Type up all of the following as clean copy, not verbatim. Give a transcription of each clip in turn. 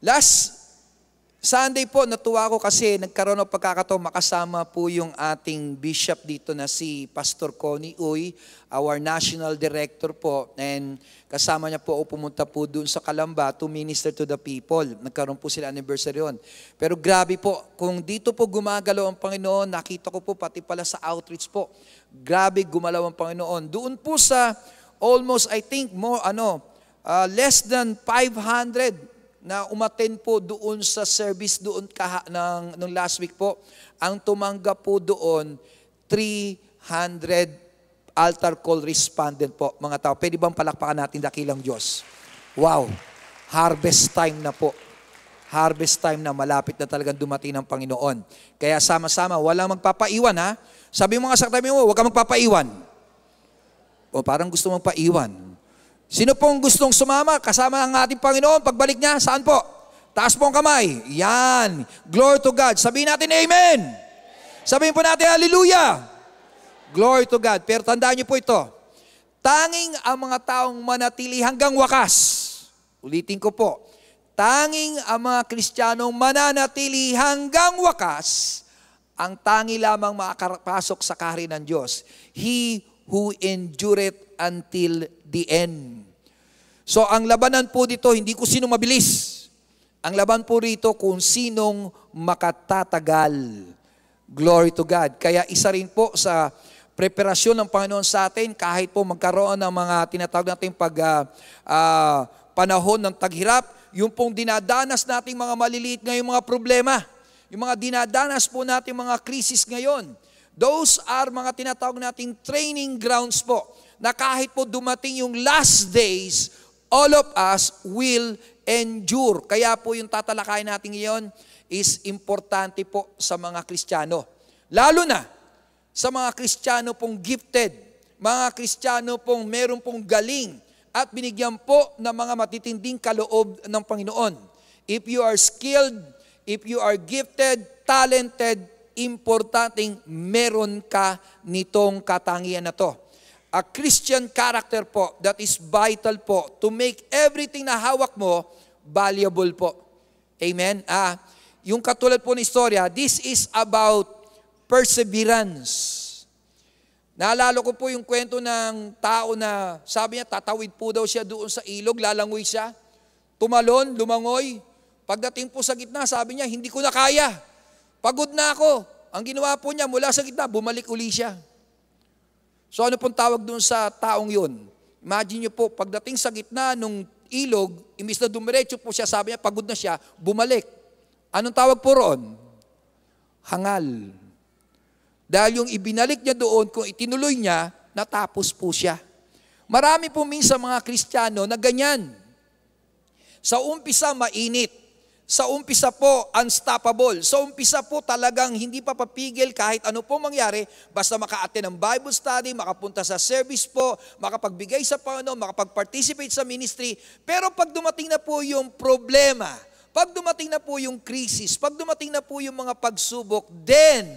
Last Sunday po, natuwa ako kasi nagkaroon ng pagkakataon makasama po yung ating bishop dito na si Pastor Connie Uy, our national director po. And kasama niya po ako pumunta po doon sa Calamba to minister to the people. Nagkaroon po sila anniversary yun. Pero grabe po, kung dito po gumagalaw ang Panginoon, nakita ko po pati pala sa outreach po. Grabe gumalaw ang Panginoon. Doon po sa almost, I think, less than 500 na umattend po doon sa service doon nung last week po. Ang tumanggap po doon, 300 altar call respondent po, mga tao. Pwede bang palakpakan natin dakilang Diyos? Wow! Harvest time na po. Harvest time na, malapit na talagang dumating ng Panginoon. Kaya sama-sama, walang magpapaiwan ha. Sabi mo nga sa katabi mo, huwag kang magpapaiwan. O parang gusto mong paiwan. Sino pong gustong sumama kasama ang ating Panginoon? Pagbalik niya, saan po? Taas po ang kamay. Yan. Glory to God. Sabihin natin, Amen. Sabihin po natin, Hallelujah. Glory to God. Pero tandaan niyo po ito. Tanging ang mga taong manatili hanggang wakas. Ulitin ko po. Tanging ang mga Kristiyanong mananatili hanggang wakas, ang tangi lamang makakapasok sa kaharian ng Diyos. He who endureth until the end. So ang labanan po dito, hindi kung sinong mabilis. Ang laban po rito kung sinong makatatagal. Glory to God. Kaya isa rin po sa preparasyon ng Panginoon sa atin, kahit po magkaroon ng mga tinatawag natin panahon ng taghirap, yung pong dinadanas nating mga maliliit ngayong mga problema, yung mga dinadanas po nating mga krisis ngayon, those are mga tinatawag nating training grounds po, na kahit po dumating yung last days, all of us will endure. Kaya po yung tatalakayin natin ngayon is importante po sa mga Kristiyano. Lalo na sa mga Kristiyano pong gifted, mga Kristiyano pong meron pong galing at binigyan po ng mga matitinding kaloob ng Panginoon. If you are skilled, if you are gifted, talented, importanteng meron ka nitong katangian na to. A Christian character po that is vital po to make everything na hawak mo valuable po. Amen? Yung katulad po ng istorya, this is about perseverance. Naalala ko po yung kwento ng tao na sabi niya, tatawid po daw siya doon sa ilog, lalangoy siya. Tumalon, lumangoy. Pagdating po sa gitna, sabi niya, hindi ko na kaya. Pagod na ako. Ang ginawa po niya, mula sa gitna, bumalik uli siya. So ano pong tawag doon sa taong yun? Imagine niyo po, pagdating sa gitna ng ilog, imbis na dumiretso po siya, sabi niya, pagod na siya, bumalik. Anong tawag po roon? Hangal. Dahil yung ibinalik niya doon, kung itinuloy niya, natapos po siya. Marami po minsan mga Kristiyano na ganyan. Sa umpisa, mainit. Sa umpisa po, unstoppable. Sa umpisa po, talagang hindi pa papigil kahit ano po mangyari, basta maka-attend ng Bible study, makapunta sa service po, makapagbigay sa Panginoon, makapag-participate sa ministry. Pero pag dumating na po yung problema, pag dumating na po yung crisis, pag dumating na po yung mga pagsubok, then,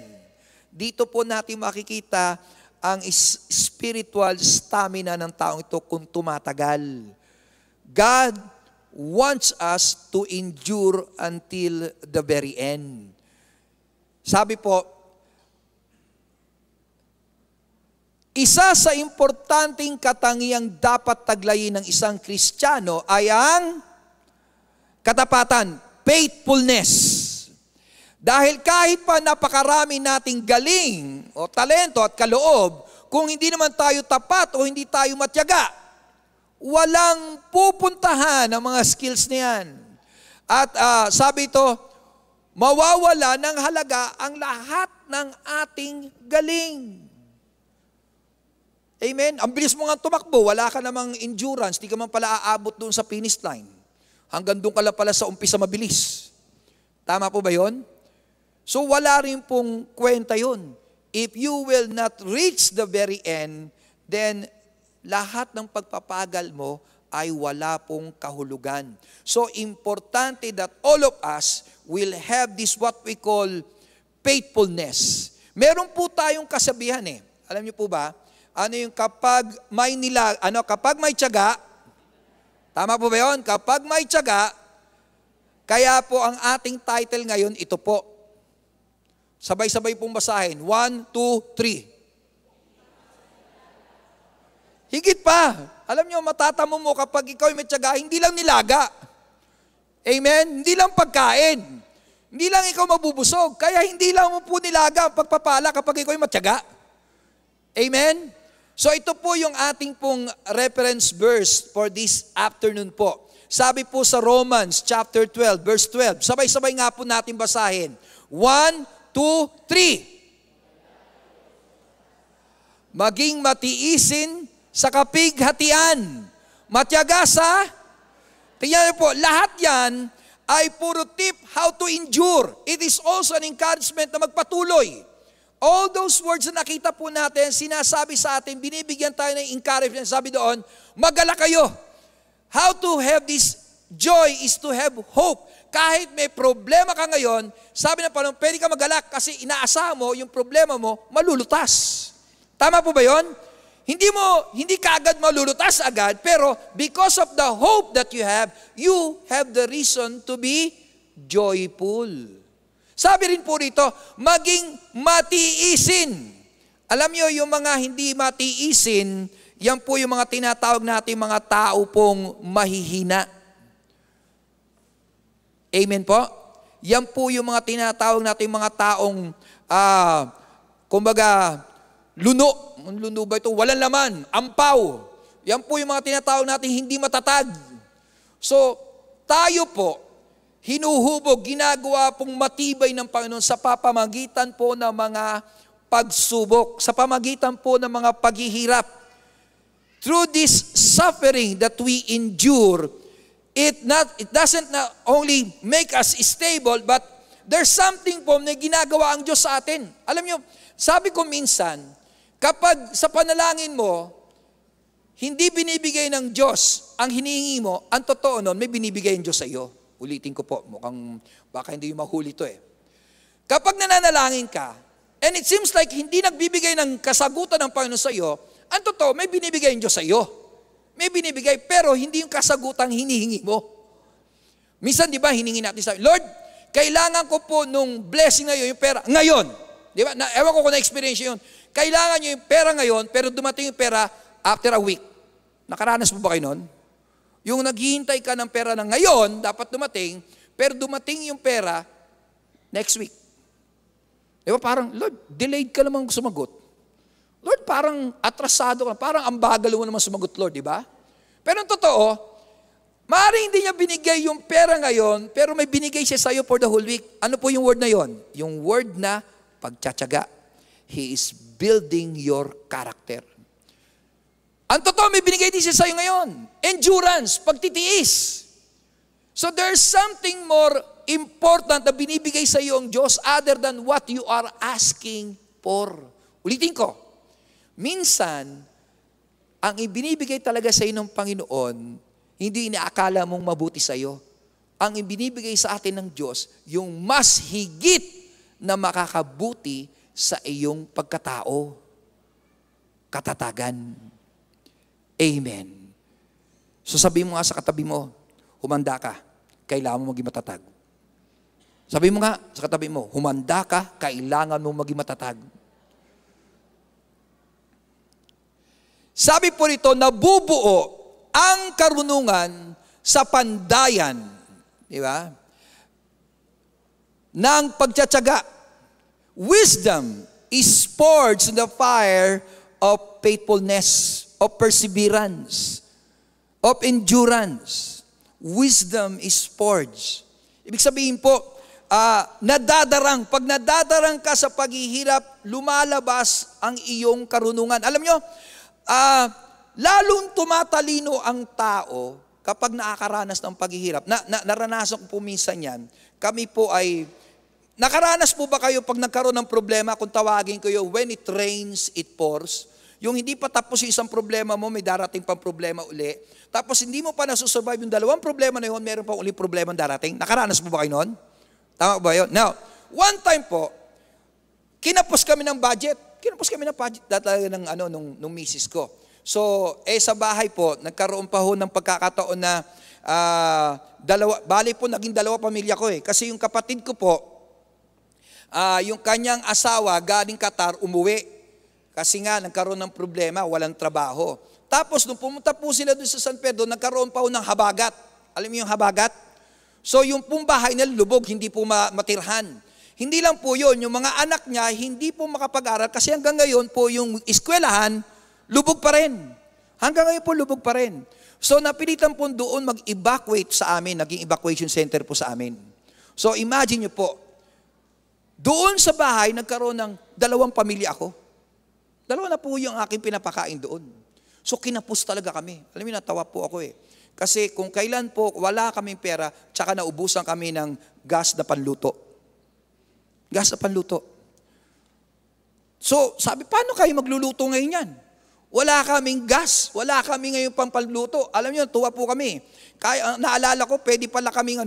dito po natin makikita ang spiritual stamina ng taong ito kung tumatagal. God wants us to endure until the very end. Sabi po, isa sa importanteng katangiang dapat taglayin ng isang Kristiyano ay ang katapatan, faithfulness. Dahil kahit pa napakarami nating galing o talento at kaloob, kung hindi naman tayo tapat o hindi tayo matyaga, walang pupuntahan ang mga skills na yan. At sabi ito, mawawala ng halaga ang lahat ng ating galing. Amen? Ang bilis mo nga tumakbo, wala ka namang endurance, di ka man pala aabot doon sa finish line. Hanggang doon ka lang pala sa umpisa mabilis. Tama po ba yun? So wala rin pong kwenta yun. If you will not reach the very end, then lahat ng pagpapagal mo ay wala pong kahulugan. So importante that all of us will have this what we call faithfulness. Meron po tayong kasabihan eh. Alam niyo po ba? Ano yung kapag may tiyaga, tama po ba yun? Kapag may tiyaga, Kaya po ang ating title ngayon, ito po. Sabay-sabay pong basahin. 1, 2, 3. Higit pa. Alam nyo, matatamo mo kapag ikaw ay may tiyaga, hindi lang nilaga. Amen? Hindi lang pagkain. Hindi lang ikaw mabubusog. Kaya hindi lang mo po nilaga ang pagpapala kapag ikaw ay matyaga. Amen? So ito po yung ating pong reference verse for this afternoon po. Sabi po sa Romans chapter 12, verse 12. Sabay-sabay nga po natin basahin. 1, 2, 3. Maging matiisin sa kapighatian. Matyaga sa... Tingnan niyo po, lahat yan ay puro tip how to endure. It is also an encouragement na magpatuloy. All those words na nakita po natin, sinasabi sa atin, binibigyan tayo ng encouragement. Sabi doon, magala kayo. How to have this joy is to have hope. Kahit may problema ka ngayon, sabi ng Panginoon, pwede ka magalak kasi inaasahan mo, yung problema mo, malulutas. Tama po ba yun? Hindi ka agad malulutas agad, pero because of the hope that you have the reason to be joyful. Sabi rin po rito, maging matiisin. Alam nyo, yung mga hindi matiisin, yan po yung mga tinatawag natin mga tao pong mahihina. Amen po? Yan po yung mga tinatawag natin mga taong, kumbaga, luno. Luno ba ito? Walang laman. Ampaw. Yan po yung mga tinatawag natin hindi matatag. So, tayo po, hinuhubog, ginagawa pong matibay ng Panginoon sa pamamagitan po ng mga pagsubok, sa pamamagitan po ng mga paghihirap. Through this suffering that we endure, it doesn't not only make us stable, but there's something po na ginagawa ang Diyos sa atin. Alam nyo, sabi ko minsan, kapag sa panalangin mo, hindi binibigay ng Diyos ang hinihingi mo, ang totoo nun, may binibigay ang Diyos sa iyo. Ulitin ko po, mukhang baka hindi yung mahuli to eh. Kapag nananalangin ka, and it seems like hindi nagbibigay ng kasagutan ng Panginoon sa iyo, ang totoo, may binibigay ang Diyos sa iyo. May binibigay, pero hindi yung kasagutang hinihingi mo. Minsan, di ba, hiningi natin sa Lord, kailangan ko po nung blessing na yun, yung pera, ngayon. Di ba? Ewan ko kung na-experience yun. Kailangan nyo yung pera ngayon, pero dumating yung pera after a week. Nakaranas mo ba kayo nun? Yung naghihintay ka ng pera na ngayon, dapat dumating, pero dumating yung pera next week. Di ba parang, Lord, delayed ka naman sumagot. Lord, parang atrasado ka, parang ang bagal mo naman sumagot, Lord, di ba? Pero ang totoo, maaaring hindi niya binigay yung pera ngayon, pero may binigay siya sa'yo for the whole week. Ano po yung word na yon? Yung word na pagtsatsaga. He is building your character. Ang totoo, may binigay din siya sa'yo ngayon. Endurance, pagtitiis. So there's something more important na binibigay sa iyo ang Diyos other than what you are asking for. Ulitin ko, minsan, ang ibinibigay talaga sa iyo ng Panginoon, hindi inaakala mong mabuti sa iyo. Ang ibinibigay sa atin ng Diyos, yung mas higit na makakabuti sa iyong pagkatao. Katatagan. Amen. So sabi mo nga sa katabi mo, humanda ka, kailangan mo maging matatag. Sabi mo nga sa katabi mo, humanda ka, kailangan mo maging matatag. Sabi po rito, nabubuo ang karunungan sa pandayan, di ba? Ng pagtsatsaga. Wisdom is forged in the fire of faithfulness, of perseverance, of endurance. Wisdom is forged. Ibig sabihin po, nadadarang. Pag nadadarang ka sa paghihirap, lumalabas ang iyong karunungan. Alam nyo, lalong tumatalino ang tao kapag nakakaranas ng paghihirap. Naranasan ko po minsan yan. Kami po ay, nakaranas po ba kayo pag nagkaroon ng problema, kung tawagin ko yun, when it rains, it pours? Yung hindi pa tapos yung isang problema mo, may darating pang problema uli. Tapos hindi mo pa nasusurvive yung dalawang problema na yun, meron pa uli problema darating. Nakaranas po ba kayo noon? Tama ba yun? Now, one time po, kinapos kami ng budget. Kinapos kami ng budget talaga nung misis ko. So, sa bahay po, nagkaroon pa ho ng pagkakataon na bali po naging dalawa pamilya ko eh. Kasi yung kapatid ko po, yung kanyang asawa galing Qatar umuwi. Kasi nga nagkaroon ng problema, walang trabaho. Tapos nung pumunta po sila doon sa San Pedro, nagkaroon pa po ng habagat. Alam niyo yung habagat? So yung pong bahay nila lubog, hindi po matirhan. Hindi lang po yun, yung mga anak niya hindi po makapag-aral kasi hanggang ngayon po yung eskwelahan, lubog pa rin. Hanggang ngayon po lubog pa rin. So napilitan po doon mag-evacuate sa amin, naging evacuation center po sa amin. So imagine nyo po, doon sa bahay nagkaroon ng 2 pamilya ako. 2 na po yung aking pinapakain doon. So kinapos talaga kami. Alam mo, natawa po ako eh. Kasi kung kailan po wala kaming pera, tsaka naubusan kami ng gas na panluto. Gas na panluto. So sabi, paano kayo magluluto ngayon yan? Wala kaming gas, wala kami ngayon pampaluto. Alam niyo, tuwa po kami. Kaya, naalala ko, pwede pala kaming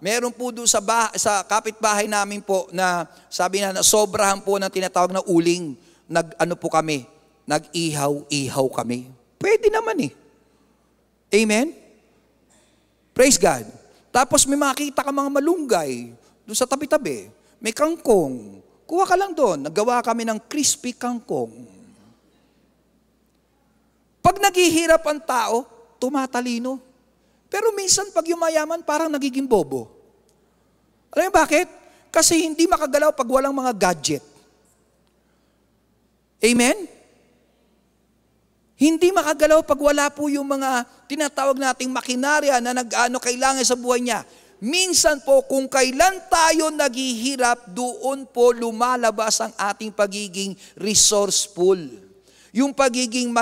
meron po doon sa kapitbahay namin po na sabi na sobrahan po ng tinatawag na uling. Nag-ihaw-ihaw kami. Pwede naman eh. Amen? Praise God. Tapos may makita ka mga malunggay doon sa tabi-tabi. May kangkong. Kuha ka lang doon. Naggawa kami ng crispy kangkong. Pag naghihirap ang tao, tumatalino. Pero minsan pag yumayaman, parang nagiging bobo. Alam mo bakit? Kasi hindi makagalaw pag walang mga gadget. Amen? Hindi makagalaw pag wala po yung mga tinatawag nating makinarya na kailangan sa buhay niya. Minsan po, kung kailan tayo naghihirap, doon po lumalabas ang ating pagiging resourceful. Yung pagiging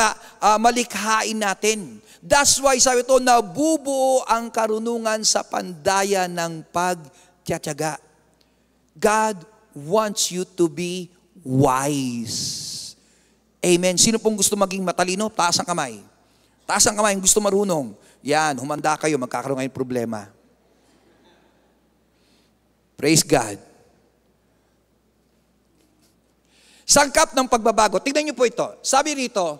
malikhain natin. That's why sabi ito, nabubuo ang karunungan sa pandayan ng pagtiyatiyaga. God wants you to be wise. Amen. Sino pong gusto maging matalino? Taas ang kamay. Taas ang kamay, gusto marunong. Yan, humanda kayo, magkakaroon ngayon problema. Praise God. Sangkap ng pagbabago. Tingnan niyo po ito. Sabi rito,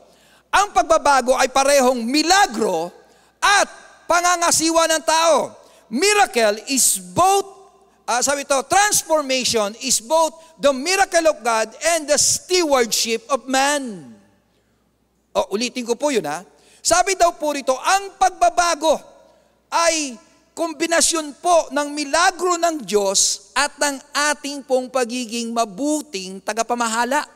ang pagbabago ay parehong milagro at pangangasiwa ng tao. Miracle is both, transformation is both the miracle of God and the stewardship of man. Ulitin ko po yun ha. Sabi daw po rito, ang pagbabago ay kombinasyon po ng milagro ng Diyos at ng ating pong pagiging mabuting tagapamahala.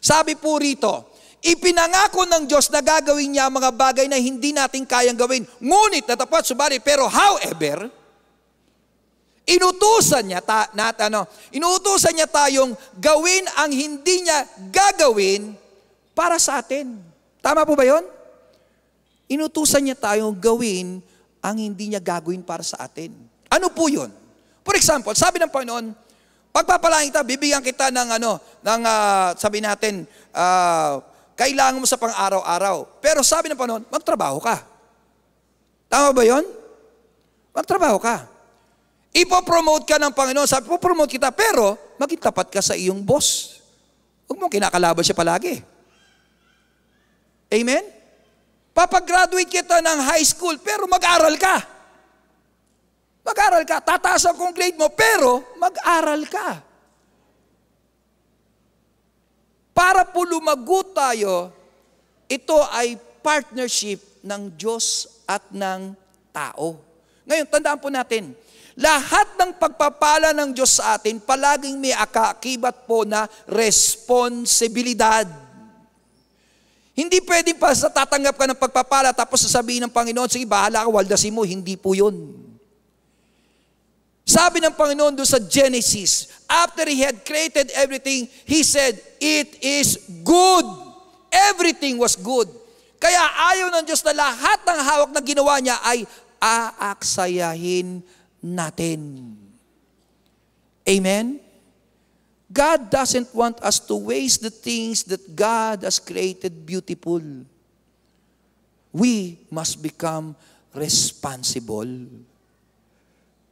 Sabi po rito, ipinangako ng Diyos na gagawin niya mga bagay na hindi natin kayang gawin. Ngunit natapat, subalit, pero however, inutusan niya tayong gawin ang hindi niya gagawin para sa atin. Tama po ba yun? Inutusan niya tayong gawin ang hindi niya gagawin para sa atin. Ano po yun? For example, sabi ng Panginoon, pagpapalain kita, bibigyan kita sabi natin, kailangan mo sa pang-araw-araw. Pero sabi ng Panginoon, magtrabaho ka. Tama ba yun? Magtrabaho ka. Ipopromote ka ng Panginoon, sabi, ipopromote kita, pero maging tapat ka sa iyong boss. Huwag mong kinakalaban siya palagi. Amen? Papagraduate kita ng high school, pero mag-aral ka. Mag-aral ka. Tataas ang grade mo, pero mag-aral ka. Para po lumago tayo, ito ay partnership ng Diyos at ng tao. Ngayon, tandaan po natin, lahat ng pagpapala ng Diyos sa atin, palaging may kaakibat po na responsibilidad. Hindi pwedeng pa tatanggap ka ng pagpapala tapos sasabihin ng Panginoon, sige, bahala ka, waldasin mo. Hindi po yun. Sabi ng Panginoon doon sa Genesis, after He had created everything, He said, it is good. Everything was good. Kaya ayaw ng Diyos na lahat ng hawak na ginawa niya ay aaksayahin natin. Amen? God doesn't want us to waste the things that God has created beautiful. We must become responsible.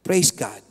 Praise God.